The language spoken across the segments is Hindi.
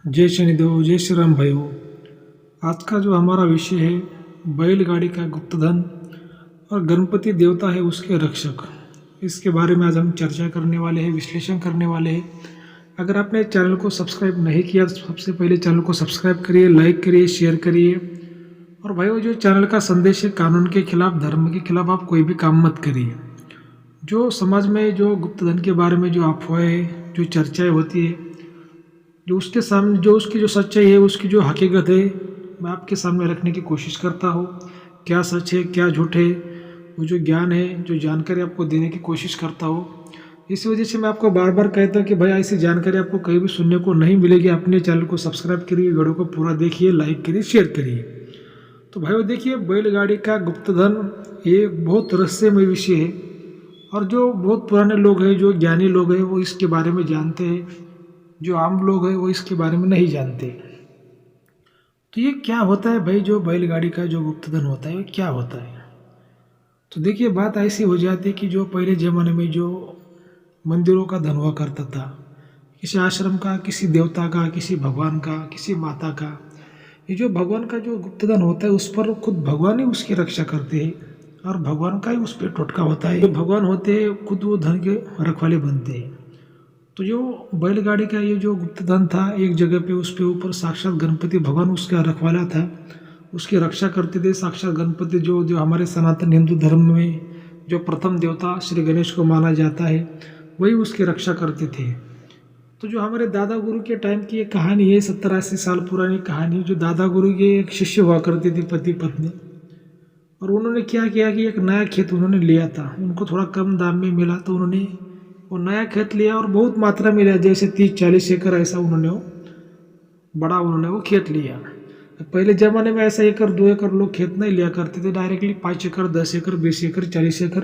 जय शनिदेव, जय श्री राम भाइयों। आज का जो हमारा विषय है बैलगाड़ी का गुप्तधन और गणपति देवता है उसके रक्षक, इसके बारे में आज हम चर्चा करने वाले हैं, विश्लेषण करने वाले हैं। अगर आपने चैनल को सब्सक्राइब नहीं किया तो सबसे पहले चैनल को सब्सक्राइब करिए, लाइक करिए, शेयर करिए। और भाइयों, जो चैनल का संदेश है, कानून के खिलाफ, धर्म के खिलाफ आप कोई भी काम मत करिए। जो समाज में जो गुप्तधन के बारे में जो अफवाहें, जो चर्चाएँ होती है, जो उसके सामने जो उसकी जो सच्चाई है, उसकी जो हकीकत है, मैं आपके सामने रखने की कोशिश करता हूँ। क्या सच है, क्या झूठ है, वो जो ज्ञान है, जो जानकारी आपको देने की कोशिश करता हूँ। इसी वजह से मैं आपको बार बार कहता हूँ कि भाई ऐसी जानकारी आपको कहीं भी सुनने को नहीं मिलेगी। अपने चैनल को सब्सक्राइब करिए, वीडियो को पूरा देखिए, लाइक करिए, शेयर करिए। तो भाइयों देखिए, बैलगाड़ी का गुप्तधन ये बहुत रहस्यमय विषय है और जो बहुत पुराने लोग हैं, जो ज्ञानी लोग हैं, वो इसके बारे में जानते हैं। जो आम लोग हैं वो इसके बारे में नहीं जानते। तो ये क्या होता है भाई, जो बैलगाड़ी का जो गुप्तधन होता है, ये क्या होता है? तो देखिए, बात ऐसी हो जाती है कि जो पहले ज़माने में जो मंदिरों का धन हुआ करता था, किसी आश्रम का, किसी देवता का, किसी भगवान का, किसी माता का, ये जो भगवान का जो गुप्तधन होता है उस पर खुद भगवान ही उसकी रक्षा करते हैं और भगवान का ही उस पर टोटका होता है। जो भगवान होते हैं खुद वो धन के रखवाले बनते हैं। तो जो बैलगाड़ी का ये जो गुप्तधन था, एक जगह पे उस पे ऊपर साक्षात गणपति भगवान उसका रखवाला था, उसकी रक्षा करते थे। साक्षात गणपति जो जो हमारे सनातन हिंदू धर्म में जो प्रथम देवता श्री गणेश को माना जाता है, वही उसकी रक्षा करते थे। तो जो हमारे दादा गुरु के टाइम की ये कहानी है, 70-80 साल पुरानी कहानी। जो दादा गुरु के एक शिष्य हुआ करते थे, पति पत्नी, और उन्होंने क्या किया कि एक नया खेत उन्होंने लिया था। उनको थोड़ा कम दाम में मिला तो उन्होंने वो नया खेत लिया और बहुत मात्रा में लिया, जैसे 30-40 एकड़ ऐसा उन्होंने वो खेत लिया। पहले ज़माने में ऐसा 1-2 एकड़ लोग खेत नहीं लिया करते थे, डायरेक्टली 5 एकड़, 10 एकड़, 20 एकड़, 40 एकड़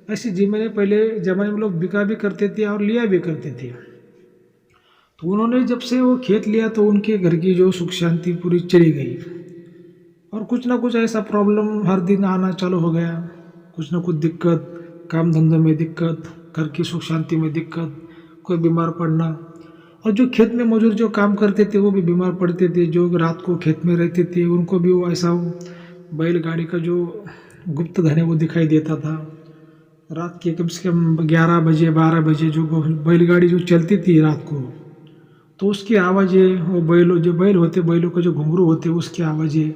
ऐसी ज़मीनें पहले ज़माने में लोग बिका भी करते थे और लिया भी करते थे। तो उन्होंने जब से वो खेत लिया तो उनके घर की जो सुख शांति पूरी चली गई और कुछ ना कुछ ऐसा प्रॉब्लम हर दिन आना चालू हो गया। कुछ ना कुछ दिक्कत, काम धंधों में दिक्कत, घर की सुख शांति में दिक्कत, कोई बीमार पड़ना। और जो खेत में मजदूर जो काम करते थे वो भी बीमार पड़ते थे। जो रात को खेत में रहते थे उनको भी वो ऐसा बैलगाड़ी का जो गुप्त धन है वो दिखाई देता था। रात के कम से कम 11 बजे 12 बजे जो बैलगाड़ी जो चलती थी रात को, तो उसकी आवाज़ें, वो जो बैल होते, बैलों का जो घुंघरू होते उसकी आवाज़ें,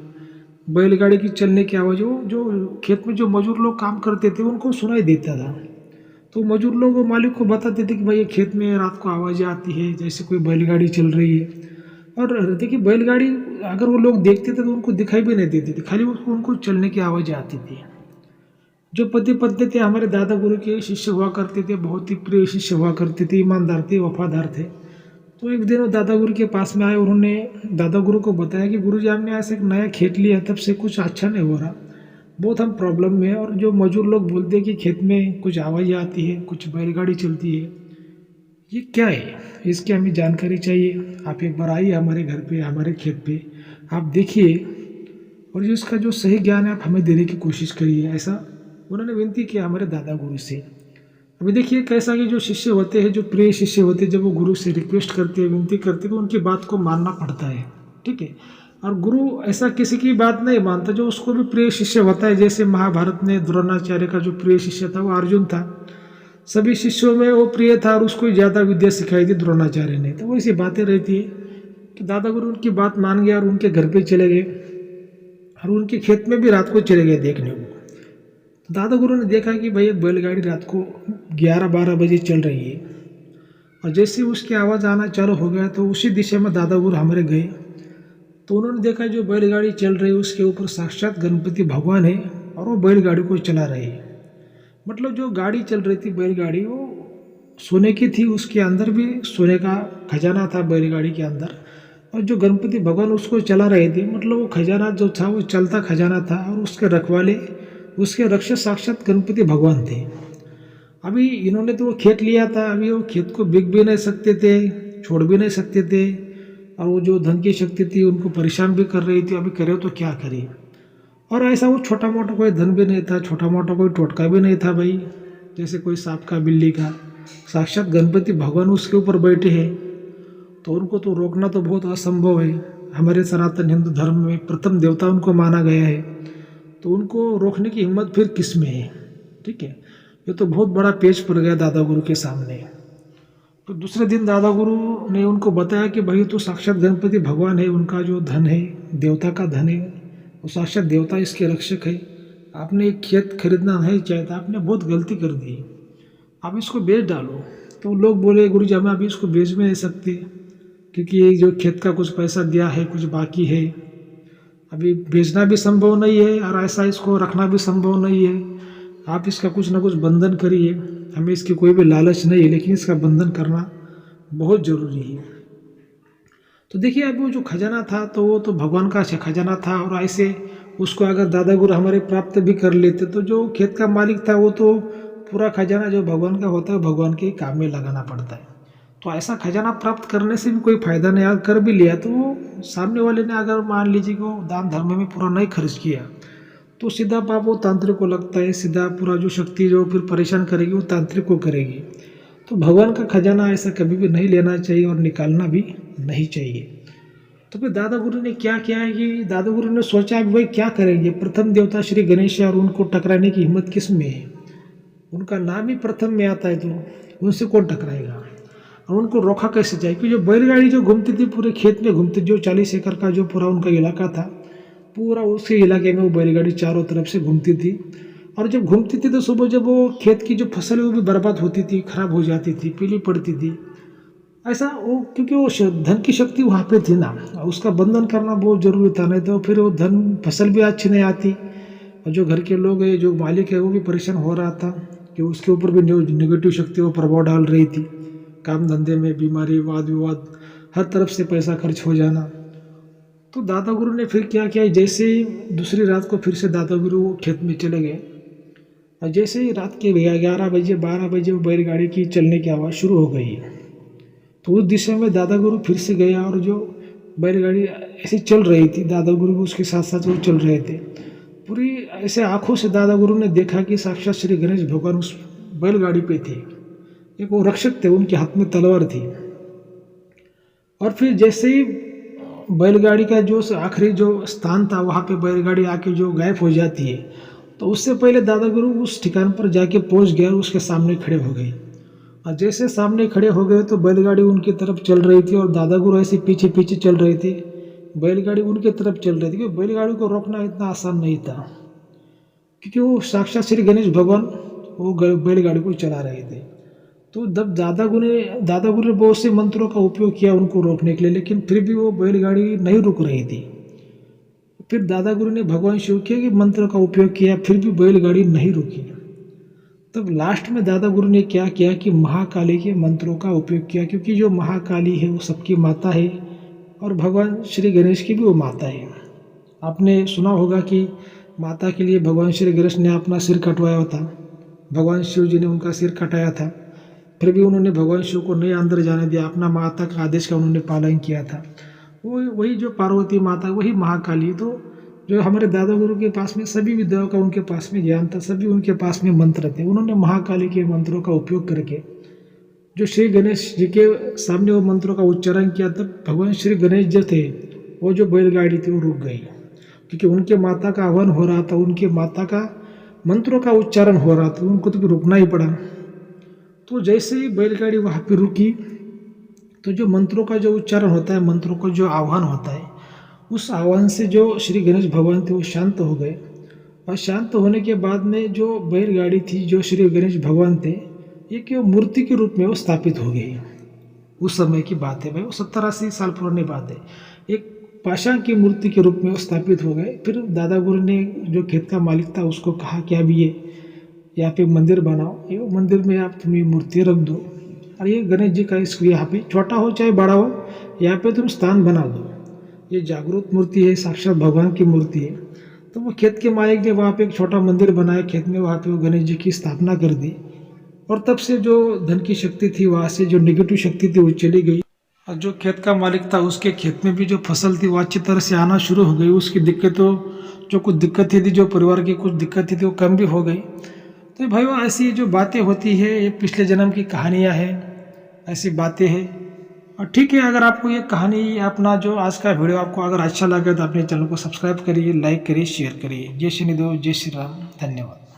बैलगाड़ी की चलने की आवाज़, वो जो खेत में जो मजदूर लोग काम करते थे उनको सुनाई देता था। तो मजदूर लोग मालिक को बताते थे कि भाई ये खेत में रात को आवाज़ें आती है, जैसे कोई बैलगाड़ी चल रही है। और देखिए, बैलगाड़ी अगर वो लोग देखते थे तो उनको दिखाई भी नहीं देती थी, खाली उनको चलने की आवाज़ें आती थी। जो पति पत्नी थे, हमारे दादा गुरु के शिष्य हुआ करते थे, बहुत ही प्रिय शिष्य हुआ करते थे, ईमानदार थे, वफादार थे। तो एक दिन वो दादा गुरु के पास में आए, उन्होंने दादा गुरु को बताया कि गुरु जी, हमने ऐसे एक नया खेत लिया, तब से कुछ अच्छा नहीं हो रहा, बहुत हम प्रॉब्लम में हैं। और जो मजदूर लोग बोलते हैं कि खेत में कुछ आवाज़ें आती है, कुछ बैलगाड़ी चलती है, ये क्या है, इसकी हमें जानकारी चाहिए। आप एक बार आइए हमारे घर पे, हमारे खेत पे, आप देखिए और इसका जो सही ज्ञान है आप हमें देने की कोशिश करिए, ऐसा उन्होंने विनती किया हमारे दादा गुरु से। अभी देखिए कैसा कि जो शिष्य होते हैं, जो प्रिय शिष्य होते हैं, जब वो गुरु से रिक्वेस्ट करते हैं, विनती करते हैं, तो उनकी बात को मानना पड़ता है, ठीक है। और गुरु ऐसा किसी की बात नहीं मानता, जो उसको भी प्रिय शिष्य होता है। जैसे महाभारत में द्रोणाचार्य का जो प्रिय शिष्य था वो अर्जुन था। सभी शिष्यों में वो प्रिय था और उसको ज़्यादा विद्या सिखाई थी द्रोणाचार्य ने। तो वैसी बातें रहती है कि दादा गुरु उनकी बात मान गया और उनके घर पे चले गए और उनके खेत में भी रात को चले गए देखने को। तो दादा गुरु ने देखा कि भाई बैलगाड़ी रात को 11-12 बजे चल रही है, और जैसे उसकी आवाज़ आना चालू हो गया तो उसी दिशा में दादा गुरु हमारे गए। तो उन्होंने देखा जो बैलगाड़ी चल रही है उसके ऊपर साक्षात गणपति भगवान है और वो बैलगाड़ी को चला रहे हैं। मतलब जो गाड़ी चल रही थी बैलगाड़ी, वो सोने की थी, उसके अंदर भी सोने का खजाना था बैलगाड़ी के अंदर, और जो गणपति भगवान उसको चला रहे थे, मतलब वो खजाना जो था वो चलता खजाना था और उसके रखवाले, उसके रक्षक साक्षात गणपति भगवान थे। अभी इन्होंने तो वो खेत लिया था, अभी वो खेत को बिक भी नहीं सकते थे, छोड़ भी नहीं सकते थे, और वो जो धन की शक्ति थी उनको परेशान भी कर रही थी। अभी करे तो क्या करे। और ऐसा वो छोटा मोटा कोई धन भी नहीं था, छोटा मोटा कोई टोटका भी नहीं था भाई, जैसे कोई सांप का, बिल्ली का, साक्षात गणपति भगवान उसके ऊपर बैठे हैं। तो उनको तो रोकना तो बहुत असंभव है। हमारे सनातन हिंदू धर्म में प्रथम देवता उनको माना गया है, तो उनको रोकने की हिम्मत फिर किस में है। ठीक है, ये तो बहुत बड़ा पेच पड़ गया दादा गुरु के सामने। तो दूसरे दिन दादा गुरु ने उनको बताया कि भाई तो साक्षात गणपति भगवान है, उनका जो धन है देवता का धन है, वो साक्षात देवता इसके रक्षक है। आपने एक खेत खरीदना नहीं चाहता, था आपने बहुत गलती कर दी, आप इसको बेच डालो। तो लोग बोले गुरु जी हमें अभी इसको बेच भी नहीं सकते, क्योंकि ये जो खेत का कुछ पैसा दिया है कुछ बाकी है, अभी बेचना भी संभव नहीं है और ऐसा इसको रखना भी संभव नहीं है। आप इसका कुछ ना कुछ बंधन करिए, हमें इसकी कोई भी लालच नहीं है, लेकिन इसका बंधन करना बहुत ज़रूरी है। तो देखिए अब वो जो खजाना था तो वो तो भगवान का खजाना था, और ऐसे उसको अगर दादा गुरु हमारे प्राप्त भी कर लेते तो जो खेत का मालिक था वो तो पूरा खजाना जो भगवान का होता है भगवान के काम में लगाना पड़ता है। तो ऐसा खजाना प्राप्त करने से भी कोई फायदा नहीं, अगर कर भी लिया तो वो सामने वाले ने अगर मान लीजिए कि वो दान धर्म में पूरा नहीं खर्च किया तो सीधा पाप वो तांत्रिक को लगता है, सीधा पूरा जो शक्ति जो फिर परेशान करेगी वो तांत्रिक को करेगी। तो भगवान का खजाना ऐसा कभी भी नहीं लेना चाहिए और निकालना भी नहीं चाहिए। तो फिर दादा गुरु ने क्या किया है कि दादा गुरु ने सोचा कि भाई क्या करेंगे, प्रथम देवता श्री गणेश है और उनको टकराने की हिम्मत किस में है, उनका नाम ही प्रथम में आता है, तो उनसे कौन टकराएगा और उनको रोका कैसे जाए। क्योंकि जो बैलगाड़ी जो घूमती थी पूरे खेत में घूमती, जो 40 एकड़ का जो पूरा उनका इलाका था, पूरा उसी इलाके में वो बैलगाड़ी चारों तरफ से घूमती थी। और जब घूमती थी तो सुबह जब वो खेत की जो फसल है वो भी बर्बाद होती थी, खराब हो जाती थी, पीली पड़ती थी। ऐसा वो क्योंकि वो धन की शक्ति वहाँ पे थी ना, उसका बंधन करना बहुत जरूरी था, नहीं तो फिर वो धन फसल भी अच्छी नहीं आती और जो घर के लोग है जो मालिक है वो भी परेशान हो रहा था कि उसके ऊपर भी नेगेटिव शक्ति वो प्रभाव डाल रही थी। काम धंधे में बीमारी वाद विवाद हर तरफ से पैसा खर्च हो जाना। तो दादा गुरु ने फिर क्या किया, जैसे ही दूसरी रात को फिर से दादा गुरु खेत में चले गए और जैसे ही रात के 11 बजे 12 बजे वो बैलगाड़ी की चलने की आवाज़ शुरू हो गई। तो उस दिशा में दादा गुरु फिर से गया और जो बैलगाड़ी ऐसे चल रही थी, दादा गुरु भी उसके साथ साथ वो चल रहे थे। पूरी ऐसे आंखों से दादा गुरु ने देखा कि साक्षात श्री गणेश भगवान उस बैलगाड़ी पे थे, एक वो रक्षक थे, उनके हाथ में तलवार थी। और फिर जैसे ही बैलगाड़ी का जो आखिरी जो स्थान था वहाँ पे बैलगाड़ी आके जो गायब हो जाती है, तो उससे पहले दादा गुरु उस ठिकान पर जाके पहुँच गए और उसके सामने खड़े हो गए। और जैसे सामने खड़े हो गए तो बैलगाड़ी उनकी तरफ चल रही थी और दादा गुरु ऐसे पीछे पीछे चल रहे थे, बैलगाड़ी उनके तरफ चल रही थी। क्योंकि बैलगाड़ी को रोकना इतना आसान नहीं था, क्योंकि वो साक्षात श्री गणेश भगवान वो बैलगाड़ी को चला रहे थे। तो जब दादा गुरु ने बहुत से मंत्रों का उपयोग किया उनको रोकने के लिए, लेकिन फिर भी वो बैलगाड़ी नहीं रुक रही थी। फिर दादा गुरु ने भगवान शिव के मंत्र का उपयोग किया, फिर भी बैलगाड़ी नहीं रुकी। तब लास्ट में दादा गुरु ने क्या किया कि महाकाली के मंत्रों का उपयोग किया, क्योंकि जो महाकाली है वो सबकी माता है और भगवान श्री गणेश की भी वो माता है। आपने सुना होगा कि माता के लिए भगवान श्री गणेश ने अपना सिर कटवाया था, भगवान शिव जी ने उनका सिर कटाया था, फिर भी उन्होंने भगवान शिव को नहीं अंदर जाने दिया, अपना माता का आदेश का उन्होंने पालन किया था। वही जो पार्वती माता वही महाकाली। तो जो हमारे दादा गुरु के पास में सभी विद्याओं का उनके पास में ज्ञान था, सभी उनके पास में मंत्र थे। उन्होंने महाकाली के मंत्रों का उपयोग करके जो श्री गणेश जी के सामने वो मंत्रों का उच्चारण किया, तब भगवान श्री गणेश जो थे वो जो बैलगाड़ी थी वो रुक गई, क्योंकि उनके माता का आह्वान हो रहा था, उनके माता का मंत्रों का उच्चारण हो रहा था, उनको तो भी रुकना ही पड़ा। तो जैसे ही बैलगाड़ी वहाँ पर रुकी तो जो मंत्रों का जो उच्चारण होता है, मंत्रों का जो आह्वान होता है, उस आह्वान से जो श्री गणेश भगवान थे वो शांत हो गए। और शांत होने के बाद में जो बैलगाड़ी थी, जो श्री गणेश भगवान थे, एक मूर्ति के रूप में वो स्थापित हो गई। उस समय की बात है भाई, वो 70-80 साल पुरानी बात है। एक पाषाण की मूर्ति के रूप में वो स्थापित हो गए। फिर दादा गुरु ने जो खेत का मालिक था उसको कहा कि अब ये यहाँ पे मंदिर बनाओ, ये मंदिर में आप तुम ये मूर्ति रख दो और ये गणेश जी का इसको यहाँ पे छोटा हो चाहे बड़ा हो, यहाँ पे तुम स्थान बना दो। ये जागरूक मूर्ति है, साक्षात भगवान की मूर्ति है। तो वो खेत के मालिक ने वहाँ पे एक छोटा मंदिर बनाया खेत में, वहाँ पे वो गणेश जी की स्थापना कर दी। और तब से जो धन की शक्ति थी, वहाँ से जो नेगेटिव शक्ति थी वो चली गई। और जो खेत का मालिक था उसके खेत में भी जो फसल थी वो अच्छी तरह से आना शुरू हो गई। उसकी दिक्कतों जो कुछ दिक्कतें थी, जो परिवार की कुछ दिक्कतें थी वो कम भी हो गई। तो भाई वो ऐसी जो बातें होती है, ये पिछले जन्म की कहानियाँ हैं, ऐसी बातें हैं। और ठीक है, अगर आपको ये कहानी अपना जो आज का वीडियो आपको अगर अच्छा लगे तो अपने चैनल को सब्सक्राइब करिए, लाइक करिए, शेयर करिए। जय श्री निधो, जय श्री राम, धन्यवाद।